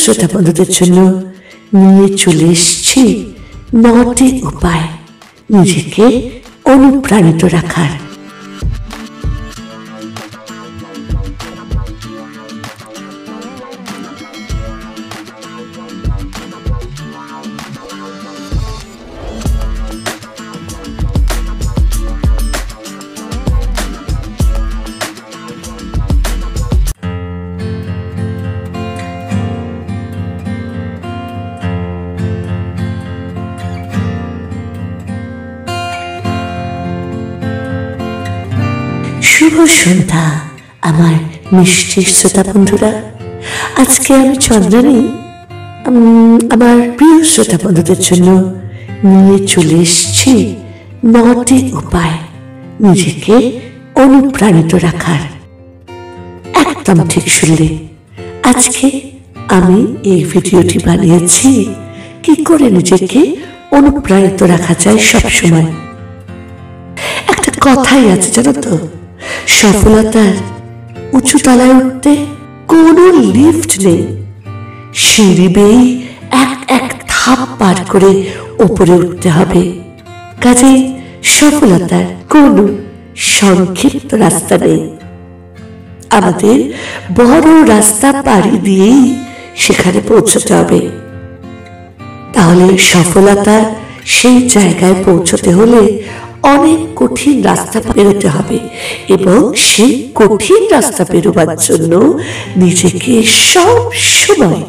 শ্রোতা বন্ধুদের জন্য নিয়ে চলে এসেছি 9টি উপায় নিজেকে অনুপ্রাণিত রাখার। শুভ সন্ধ্যা আমার মিষ্টি শ্রোতা বন্ধুরা। আজকে আমি চন্দ্রানী আমার প্রিয় শ্রোতা বন্ধুদের জন্য নিয়ে চলে এসেছি 9টি উপায় নিজেকে অনুপ্রাণিত রাখার। একদম ঠিক শুনলে, আজকে আমি এই ভিডিওটি বানিয়েছি কি করে নিজেকে অনুপ্রাণিত রাখা যায় সবসময়। একটা কথাই আছে জানো তো, সফলতার উঁচু তলায় উঠতে কোনো লিফট নেই, সিঁড়ি বেয়ে এক ধাপ পার করে ওপরে উঠতে হবে। কাজেই সফলতার কোনো সংক্ষিপ্ত রাস্তা নেই, আমাদের বড় রাস্তা পাড়ি দিয়েই সেখানে পৌঁছতে হবে। তাহলে সফলতার সেই জায়গায় পৌঁছতে হলে অনেক কঠিন রাস্তা পেরোতে হবে এবং সেই কঠিন রাস্তা পেরোবার জন্য নিজেকে সব সময়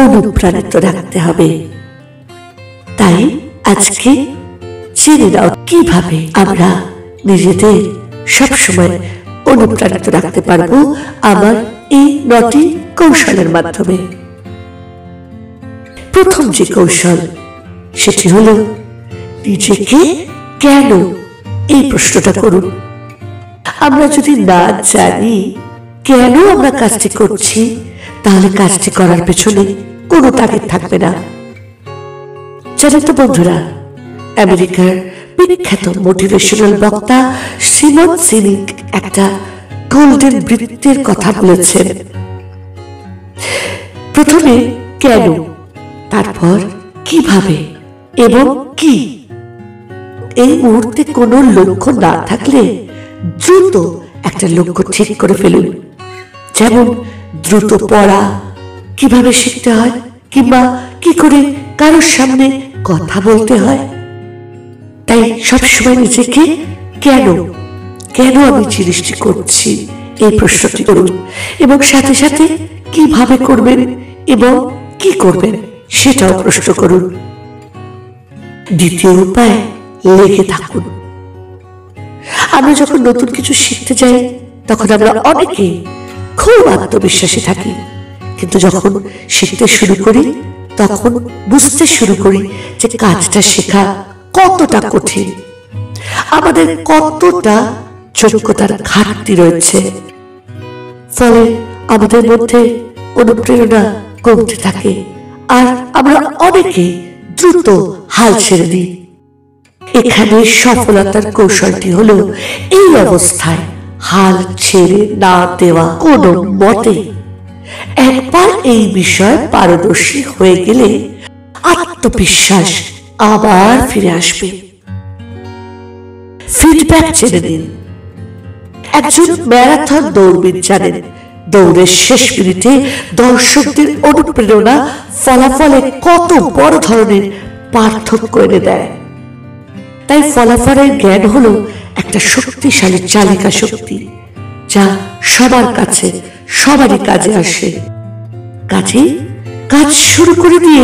অনুপ্রাণিত রাখতে হবে। তাই আজকে জেনে নাও কিভাবে আমরা নিজেদের সবসময় অনুপ্রাণিত রাখতে পারবো আমার এই 9টি কৌশলের মাধ্যমে। প্রথম যে কৌশল সেটি হলো নিজেকে কেন, এই প্রশ্নটা করুন। আমরা যদি না জানি কেন আমরা কাজটি করছি, তাহলে কাজটি করার পেছনে কোনো তাগিদ থাকবে না। জানেন তো বন্ধুরা, আমেরিকার বিখ্যাত মোটিভেশনাল বক্তা সিমন সিনিক একটা গোল্ডেন বৃত্তের কথা বলেছেন। প্রথমে কেন, তারপর কিভাবে এবং কি। এই মুহূর্তে কোনো লক্ষ্য না থাকলে দ্রুত একটা লক্ষ্য ঠিক করে ফেলুন। যেমন দ্রুত পড়া কিভাবে শিখতে হয়, কিংবা কি করে কারোর সামনে কথা বলতে হয়। তাই সবসময় নিজেকে কেন আমি জিনিসটি করছি এই প্রশ্নটি করুন, এবং সাথে সাথে কিভাবে করবেন এবং কি করবেন সেটাও প্রশ্ন করুন। দ্বিতীয় উপায়, লেগে থাকুন। আমরা যখন নতুন কিছু শিখতে যাই তখন আমরা অনেকে খুব আত্মবিশ্বাসী থাকি, কিন্তু যখন শিখতে শুরু করি তখন বুঝতে শুরু করি যে কাজটা শেখা কতটা কঠিন, আমাদের কতটা যোগ্যতার ঘাটতি রয়েছে। ফলে আমাদের মধ্যে অনুপ্রেরণা কমতে থাকে আর আমরা অনেকে দ্রুত হাল ছেড়ে দিই। এখানে সফলতার কৌশলটি হলো এই অবস্থায় হাল ছেড়ে না দেওয়া কোনো মতে। একবার এই বিষয়ে পারদর্শী হয়ে গেলে আত্মবিশ্বাস আবার ফিরে আসবে। ফিডব্যাক জেনে নিন। একজন ম্যারাথন দৌড়বিদ জানেন, দৌড়ের শেষ মিনিটে দর্শকদের অনুপ্রেরণা ফলাফলে কত বড় ধরনের পার্থক্য এনে দেয়। তাই ফলাফলের জ্ঞান হলো একটা শক্তিশালী চালিকা শক্তি, যা সবার কাছে সবারই কাজে আসে। কাজ শুরু করে দিয়ে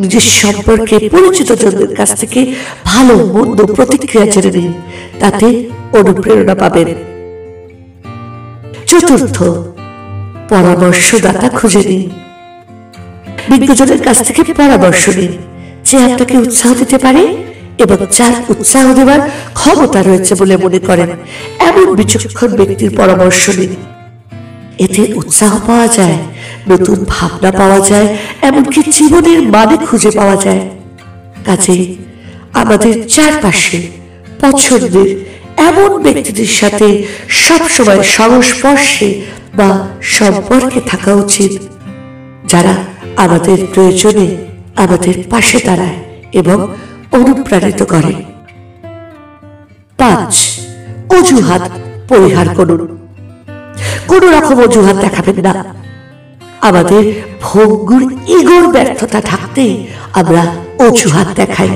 নিজের সম্পর্কে পরিচিত জনদের কাছ থেকে ভালো মন্দ প্রতিক্রিয়া জেনে নিন, তাতে অনুপ্রেরণা পাবেন। চতুর্থ, পরামর্শদাতা খুঁজে নিন। বিজ্ঞজনের কাছ থেকে পরামর্শ নিন, যে আপনাকে উৎসাহ দিতে পারে এবং যার উৎসাহ দেওয়ার ক্ষমতা রয়েছে বলে মনে করেন এমন বিচক্ষণ ব্যক্তির পরামর্শ নিন। এতে উৎসাহ পাওয়া যায়, নতুন ভাবনা পাওয়া যায়, এমনকি জীবনের মানে খুঁজে পাওয়া যায়। কাজেই আমাদের চারপাশে পছন্দের এমন ব্যক্তিদের সাথে সবসময় সংস্পর্শে বা সম্পর্কে থাকা উচিত, যারা আমাদের প্রয়োজনে আমাদের পাশে দাঁড়ায় এবং অনুপ্রাণিত করে। 5. অজুহাত পরিহার করুন। কোন রকম অজুহাত দেখাবেন না। আমাদের ভঙ্গুর ইগোর ব্যর্থতা ঢাকতেই আমরা অজুহাত দেখাই।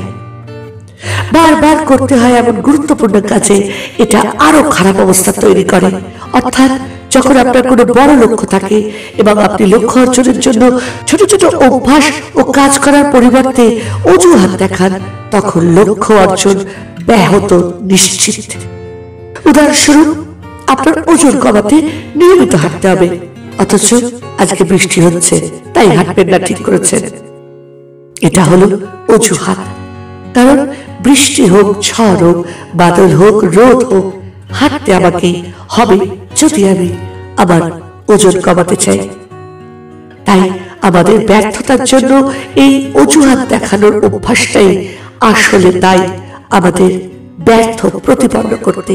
বারবার করতে হয় এমন গুরুত্বপূর্ণ কাজে এটা আরো খারাপ অবস্থা তৈরি করে। অর্থাৎ যখন আপনার কোনো বড় লক্ষ্য থাকে এবং আপনি লক্ষ্য অর্জনের জন্য ছোট ছোট অভ্যাস ও কাজ করার পরিবর্তে অজুহাত দেখান, তখন লক্ষ্য অর্জন ব্যাহত নিশ্চিত। উদাহরণস্বরূপ, আপনার ওজন কমাতে নিয়মিত হাঁটতে হবে, অথচ আজকে বৃষ্টি হচ্ছে তাই হাঁটবেন না ঠিক করেছেন। এটা হলো অজুহাত। কারণ বৃষ্টি হোক, ঝড় হোক, বাদল হোক, রোদ হোক, হাঁটতে আমাকে হবে যদি আমি আমার ওজন কমাতে চাই। তাই আমাদের ব্যর্থতার জন্য এই অজুহাত দেখানোর অভ্যাসটাই আসলে তাই আমাদের ব্যর্থ প্রতিপন্ন করতে।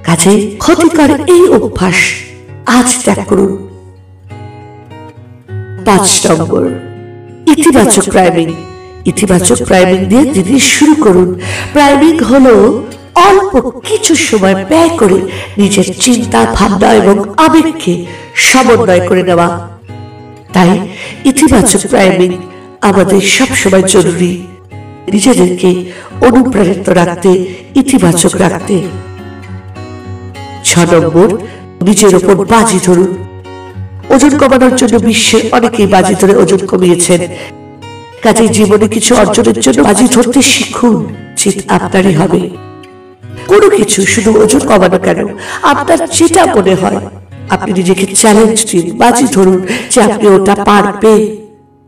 কাজে ক্ষতিকর এই অভ্যাস আজ ত্যাগ করুন। 5 নম্বর, ইতিবাচক প্রাইমিং। ইতিবাচক প্রাইমিং দিয়ে দিন শুরু করুন। প্রাইমিং হলো অল্প কিছু সময় ব্যয় করে নিজের চিন্তা, ভাবনা এবং আবেগকে সমন্বয় করে নেওয়া। তাই ইতিবাচক প্রাইমিং আমাদের সবসময় জরুরি, নিজেদেরকে অনুপ্রাণিত রাখতে, ইতিবাচক রাখতে। 6 নম্বর, নিজের উপর বাজি ধরুন। ওজন কমানোর জন্য বিশ্বের অনেকেই বাজি ধরে ওজন কমিয়েছেন। কাজে জীবনে কিছু অর্জনের জন্য বাজি ধরতে শিখুন, জিত আপনারই হবে। কোনো কিছু, শুধু ওজন কমানো কেন, আপনার যেটা মনে হয় আপনি নিজেকে চ্যালেঞ্জ দিন, বাজি ধরুন যে আপনি ওটা পারবেন।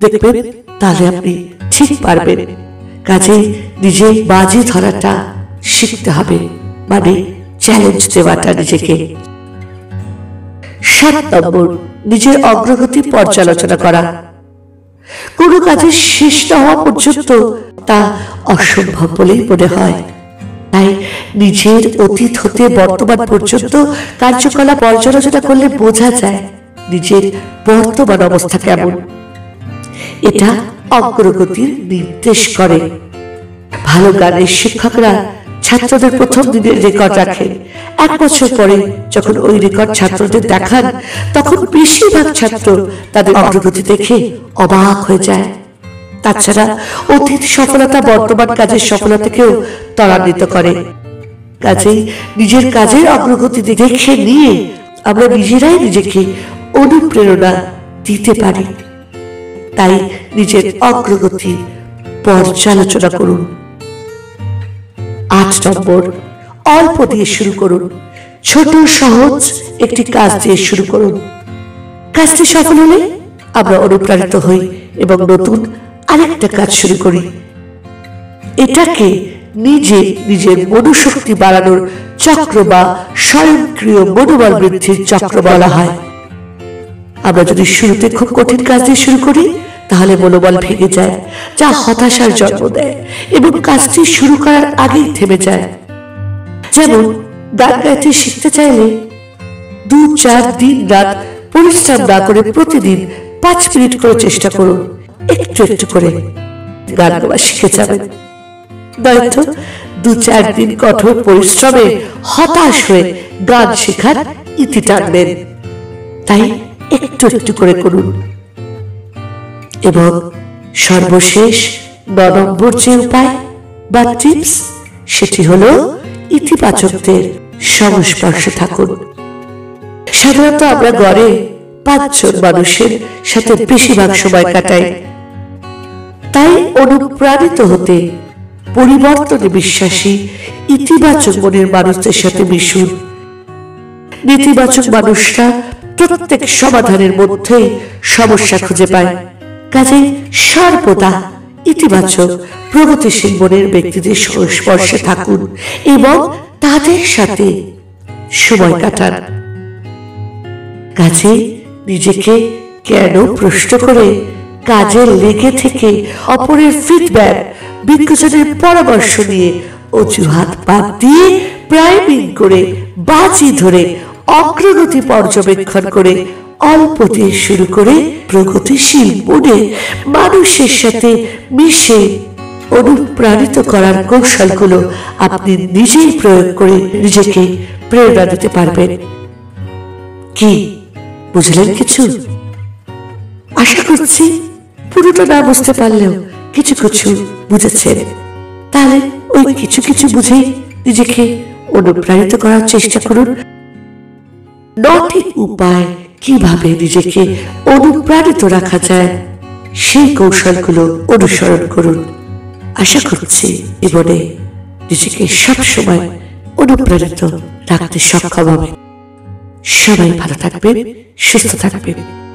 দেখবেন তাহলে আপনি ঠিক পারবেন। কাজে নিজে বাজি ধরাটা শিখতে হবে, মানে চ্যালেঞ্জ দেওয়াটা নিজেকে। 7 নম্বর, নিজের অগ্রগতি পর্যালোচনা করা। কোনো কাজের শেষ না হওয়া পর্যন্ত তা অসম্ভব বলেই মনে হয়। তাই নিজের অতীত হতে বর্তমান পর্যন্ত কার্যকলাপ পর্যালোচনা করলে বোঝা যায় নিজের বর্তমান অবস্থা কেমন। এটা অগ্রগতির নির্দেশ করে। ভালো গানের শিক্ষকরা ছাত্রদের প্রথম দিনের রেকর্ড রাখেন। 1 বছর পরে যখন ওই রেকর্ড ছাত্রদের দেখান, তখন বেশিরভাগ ছাত্র তাদের অগ্রগতি দেখে অবাক হয়ে যায়। তাছাড়া অতীত সফলতা বর্তমান কাজের সফলতাকেও ত্বরান্বিত করে। কাজেই নিজের কাজের অগ্রগতি দেখে নিয়ে আমরা নিজেরাই নিজেকে অনুপ্রেরণা দিতে পারি। তাই নিজের অগ্রগতি পর্যালোচনা করুন। 8 নম্বর, অল্প দিয়ে শুরু করুন। ছোট সহজ একটি কাজ দিয়ে শুরু করুন। কাজটি সফল হলে আমরা অনুপ্রাণিত হই এবং নতুন আরেকটা কাজ শুরু করি। এটাকে নিজের মনোশক্তি বাড়ানোর চক্র বা স্বয়ংক্রিয় মনোবল বৃদ্ধির চক্র বলা হয়। আমরা যদি শুরুতে খুব কঠিন কাজ দিয়ে শুরু করি, তাহলে মনোবল ভেঙে যায়, যা হতাশার জন্ম দেয় এবং কাজটি শুরু করার আগেই থেমে যায়। যেমন গান গাইতে শিখতে চাইলে 2-4 দিন রাত পরিশ্রম না করে প্রতিদিন 5 মিনিট করে চেষ্টা করুন। একটু একটু করে গান গাওয়া শিখে যাবেন। নয়তো 2-4 দিন কঠোর পরিশ্রমে হতাশ হয়ে গান শেখার ইতি টানবেন। তাই একটু একটু করে করুন। এবং সর্বশেষ 9 নম্বর যে উপায় বা টিপস, সেটি হলো ইতিবাচকদের সংস্পর্শে থাকুন। সাধারণত আমরা গড়ে 5 জন মানুষের সাথে বেশিরভাগ সময় কাটাই। তাই অনুপ্রাণিত হতে পরিবর্তনে বিশ্বাসী ইতিবাচক মনের মানুষদের সাথে মিশুন। নেতিবাচক মানুষরা প্রত্যেক সমাধানের মধ্যেই সমস্যা খুঁজে পায়। কাজে সর্বদা ইতিবাচক প্রগতিশীল মনের ব্যক্তিদের সংস্পর্শে থাকুন এবং তাদের সাথে সময় কাটান। কাজে নিজেকে কেন প্রশ্ন করে কাজে লেগে থেকে অপরের ফিডব্যাক, বিজ্ঞজনের পরামর্শ নিয়ে অজুহাত বাদ দিয়ে প্রাইমিং করে বাজি ধরে অগ্রগতি পর্যবেক্ষণ করে অল্প দিয়ে শুরু করে প্রগতিশীল মনে মানুষের সাথে মিশে অনুপ্রাণিত করার কৌশলগুলো আপনি নিজেই প্রয়োগ করে নিজেকে প্রেরণা দিতে পারবেন। কি বুঝলেন কিছু? আশা করছি পুরোটা না বুঝতে পারলেও কিছু কিছু বুঝেছেন। তাহলে ওই কিছু কিছু বুঝেই নিজেকে অনুপ্রাণিত করার চেষ্টা করুন। 9টি উপায় কিভাবে নিজেকে অনুপ্রাণিত রাখা যায় সেই কৌশলগুলো অনুসরণ করুন। আশা করছি জীবনে নিজেকে সবসময় অনুপ্রাণিত রাখতে সক্ষম হবেন। সবাই ভালো থাকবেন, সুস্থ থাকবেন।